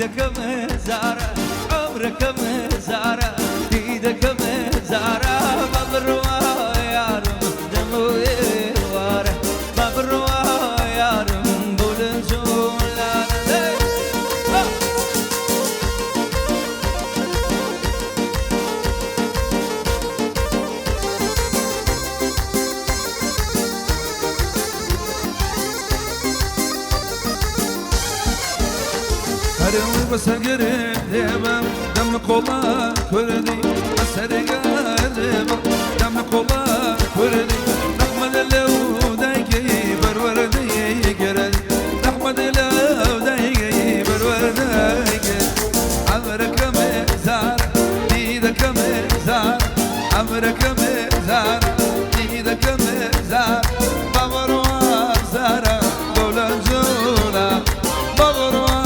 ايدك مزارة عمرك مزارة ايدك مزارة ما بالروا يا رم دموي واره ما بالروا يا رم بولنزون هرم بسجري ديما دم قولا كردي أسرق ديما دم قولا كردي نحمد لو دايكي بروردي كردي نحمد لو دايكي بروردي كردي عمرك مزار ايدك مزار عمرك مزار ايدك مزار بابروا زارا قولا جولا بابروا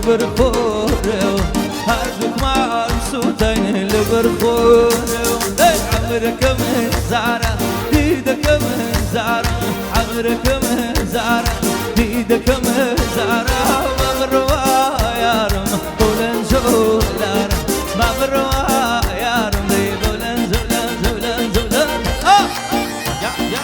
برخورو هردوك مع صوتين لبرخورو عمرك مزارة ايدك مزارة عمرك مزارة ايدك مزارة ما بروا يا رم بولن زولار ما بروا يا رم بولن زولان زولان زولان يا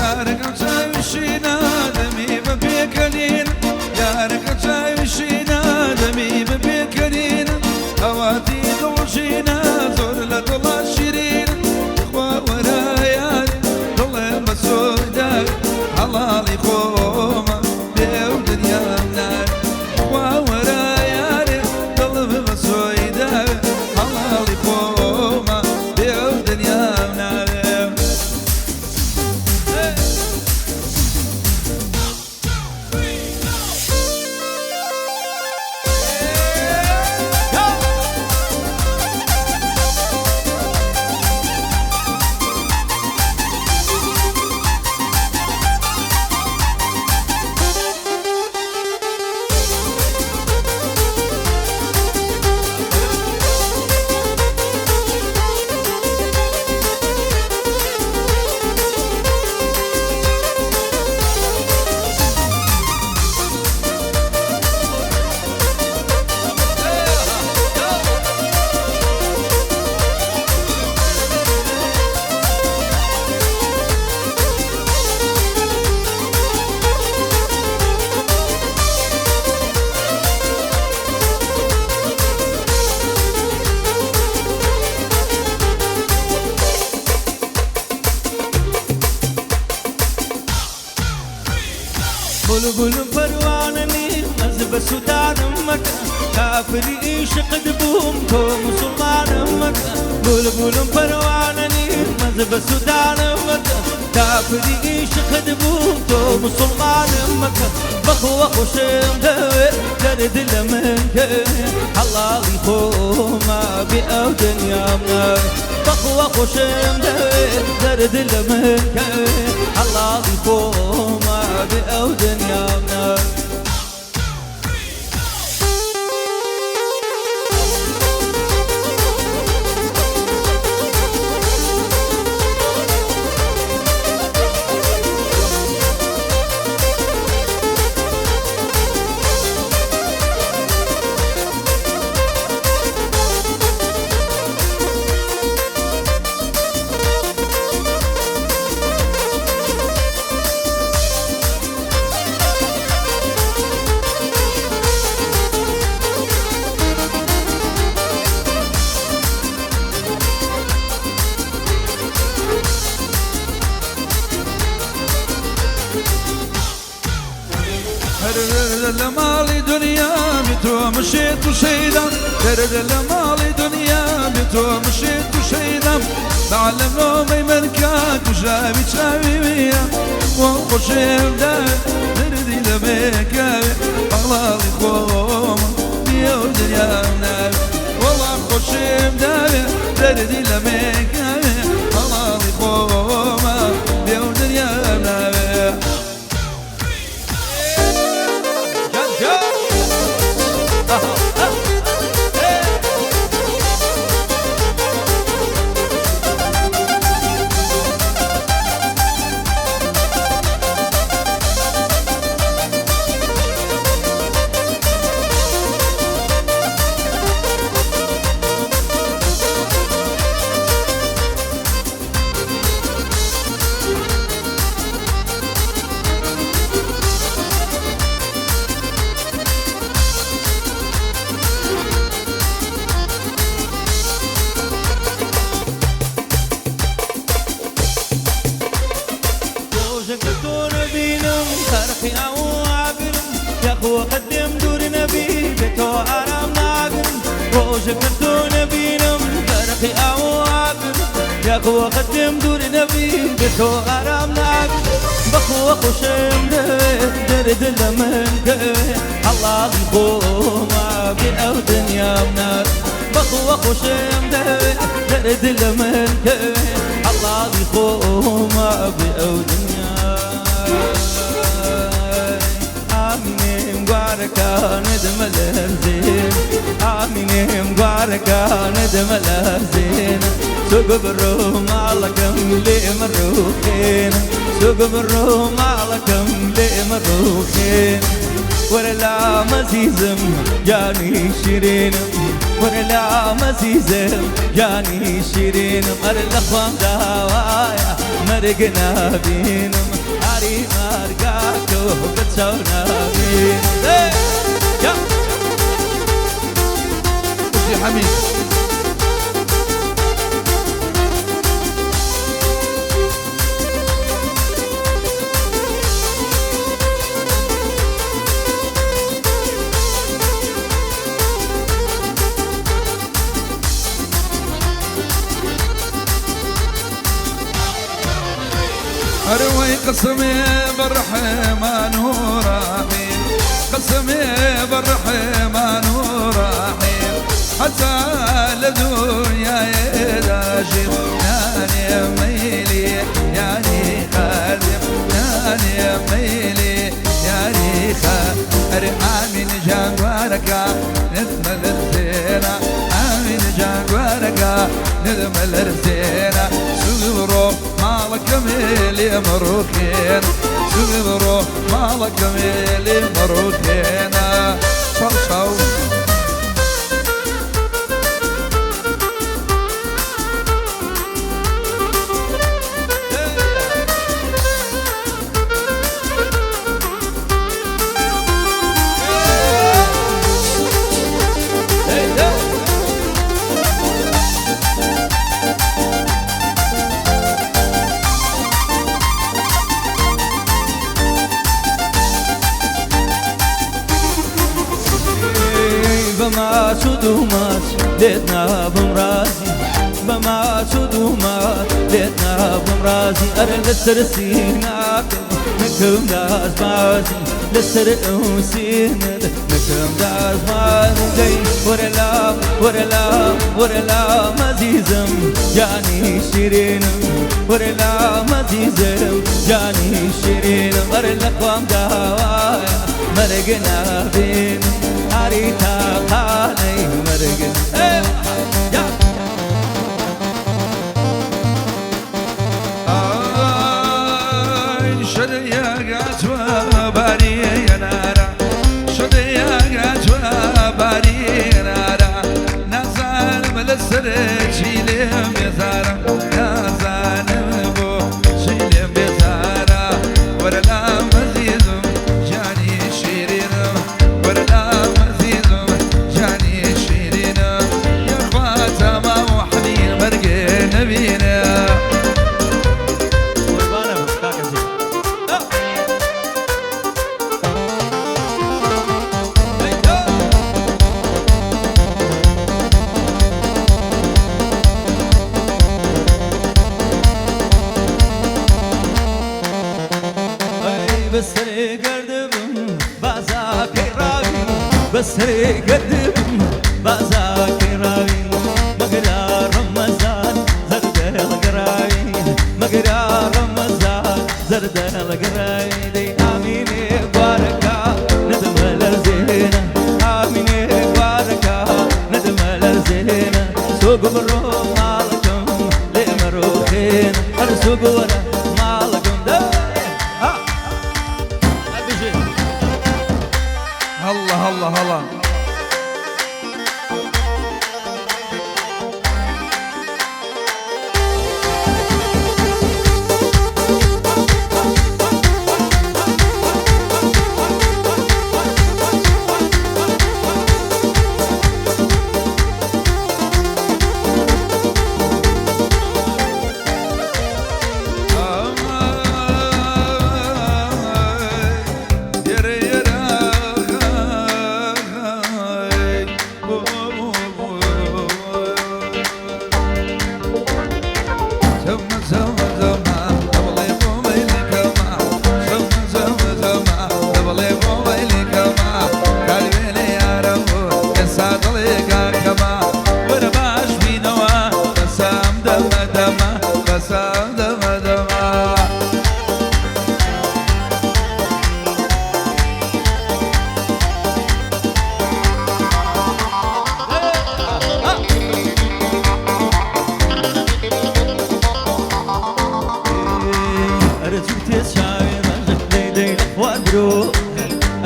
يارك تعيشينا دمي ببيكلين يارك تعيشينا دمي ببيكلين خواتي دوشينا زور لطلع شيرين اخوة ورايا ضل مسودة حلالي خوما بيو دنيا منار اخوة ورايا ضل مسودة حلالي خوما بيو دنيا منار بلبل پرواننی مذهب سودان مکه کافری عشق دبوم تو مسلمان مکه بلبل پرواننی مذهب سودان مکه کافری عشق دبوم تو مسلمان مکه بخو خوشم درد لمنك حلالي خوما بأو دنيا منك بخو خوشم درد لمنك حلالي خوما بأو دنيا منك برد المالي دنيا بتو مشيت وشيدم تعلم لو ميمنكاك وشابي شابي ويا وخشيم داوي بردي لبيكاوي حلالي خوما بيو دنيا مناوي والله خشيم داوي بردي لبيكاوي حلالي خوما بيو دنيا مناوي وقدم دور نبي بتو آرام ناقر وشكرتو نبينم فرقي أوابر يا خو قدم دور نبي بتو آرام ناقر بخو خوشم درد لمن قوي الله بخوما بأو دنيا منار بخو خوشم درد لمن قوي الله بخوما بأو دنيا مباركة ندم الزين آمين مباركة ندم الزين سوق بالروم علىكم لي مروخين سوق بالروم علىكم لي مروخين ولا مزيزم جاني شيرين ولا مزيزم جاني شيرين مر الأخوان دوايا مرقنا بينم عري مرقاكو بتسونا بين يا حميد أروي قسمي بالرحمن ورحيم قسمي بالرحمن ورحيم حتى لدنيا يداشم يعني ميلي يعني خادم يعني ميلي يعني خادم آمين جانوارك نثمل الزينة آمين جانوارك نثمل الزينة سغبرو مالك ميلي مروكين سغبرو مالك ميلي مروكين صو بما سدومات ليتنا بمرازي بما سدومات ليتنا بمرازي أرد السرسينات نكم داز بازي للسرقوسينات نكم داز بازي ورلا ورلا ورلا مزيزم جاني شيرين ورلا مزيزم جاني شيرين ورلا قوام دوايا مرقنا بين عريتا قاني مرقن شديا قاتوا باري نارا شديا قاتوا باري نارا نازان ملسر شيلم يزارا نازان بو شيلم يزارا ورلا مزيزم جاني شيرين ورلا مزيزم جاني شيرين يا اخواتا ما وحدين مرقين نبينا بسري قدم بازاك راوين مقرا رمضان زرد القراين مقرا رمضان زرد القراين آمين باركة ندم الزينة آمين باركة ندم الزينة سوق برو مالكم لمروخين السوق ورا مالكم الله الله الله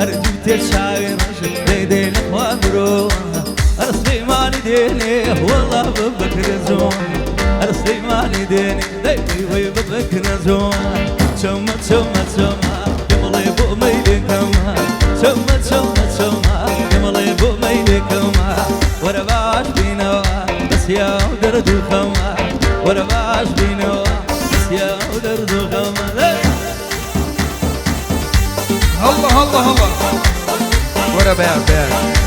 أرجوك تشاور ليدين وامرو أرسلي مالي ديني والله ببكر زون أرسلي مالي ديني ديني ببكر زون شوما شوما شوما يملي بو ميلي كما شوما شوما شوما يملي بو ميلي كما ورباش بينوا بس يا ودردو خما ورباش بينوا بس يا ودردو خما الله الله الله ورا بيع بيع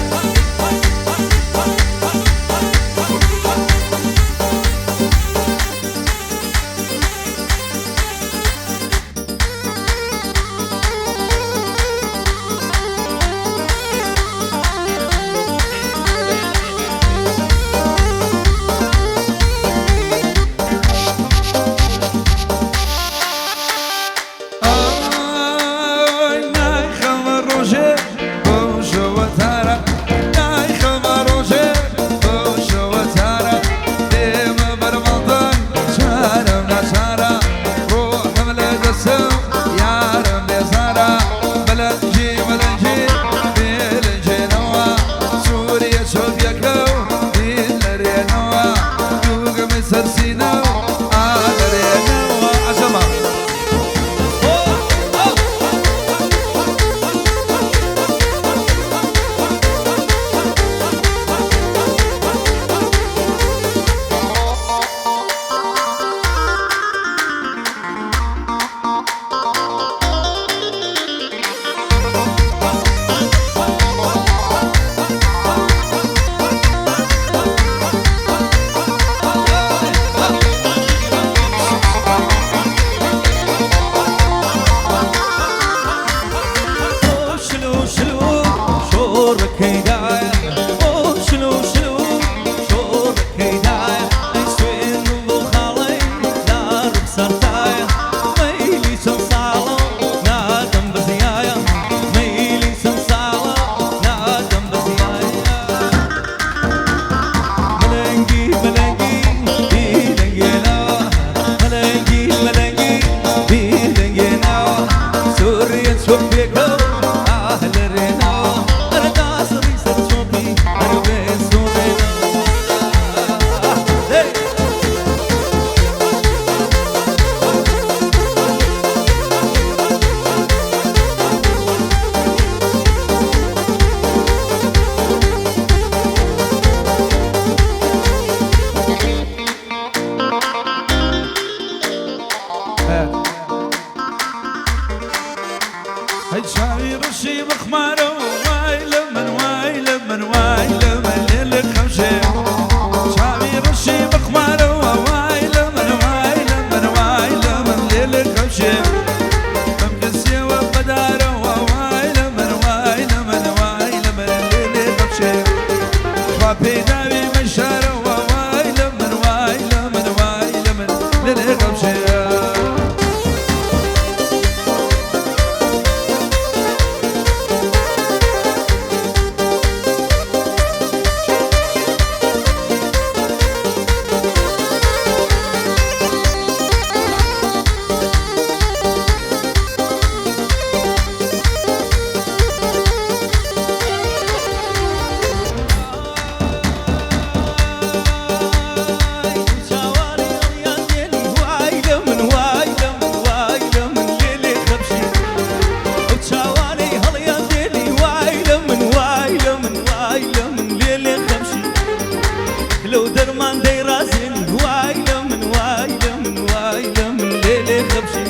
فرمان دي راسين وايلة من وايلة من وايلة من ليلي خبشي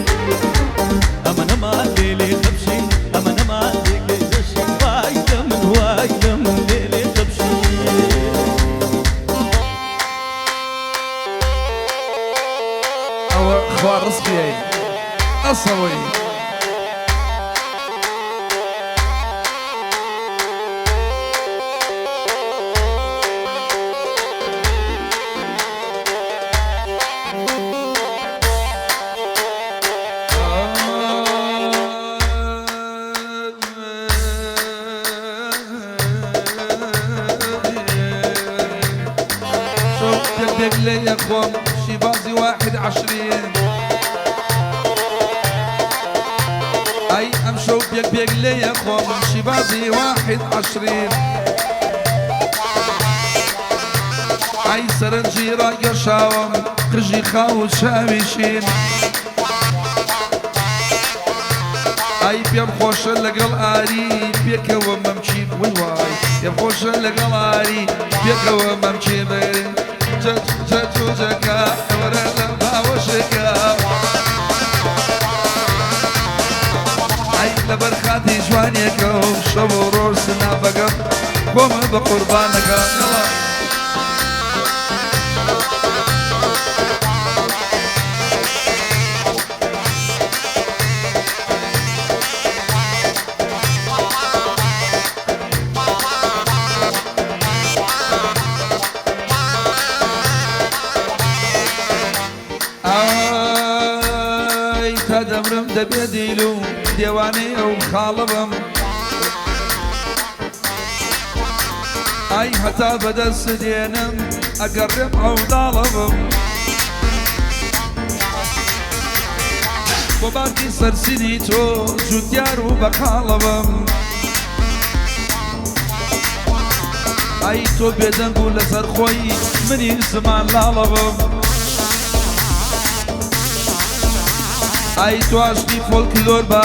أما نما ليلي خبشي أما نما ليلي خبشي وايلة من وايلة من ليلي خبشي أو خوار رزقي أصوي لي يا اخوان شي بازي 21 اي امشوا بيك لي يا اخوان شي بازي 21 اي سرنجي راقا شاوم قرجي خاو شاويشين اي بيم خوش لقل اري بيك وممشي ويواي يا خوش لقل اري بيك وممشي بيري جاكا ورا باوشكا اي لبرخاتي جوانيك وشبور سنابك قوم بقربانك يلا دمرم دبيديلو ديواني او خالبم اي حتى بدا السدينم اقرب او ضالبم وباقي سرسينيتو جديارو بخالبم اي تو بيدنقو لسرخوي مني زمان لالبم اي تو عشقي فولكلور با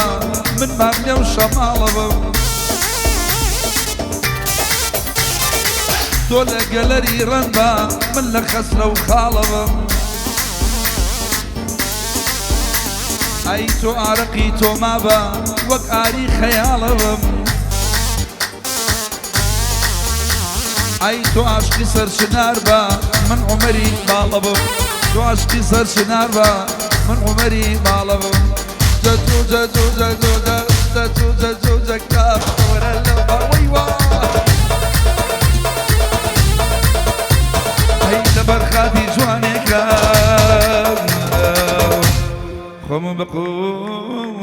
من مغنية وشمالبم تو لقلري رنبا من لخسرة وخالبم اي تو عرقي تو مابا وك آري خيالبم اي تو عشقي سر شنار با من عمري بالبم تو عشقي سر شنار با من عمري معلبم جاتو جاتو جاتو جاتو جاتو جاكا ورا اللوبة ويوا هي لبرخاتي جوانيكا خم بقربانكا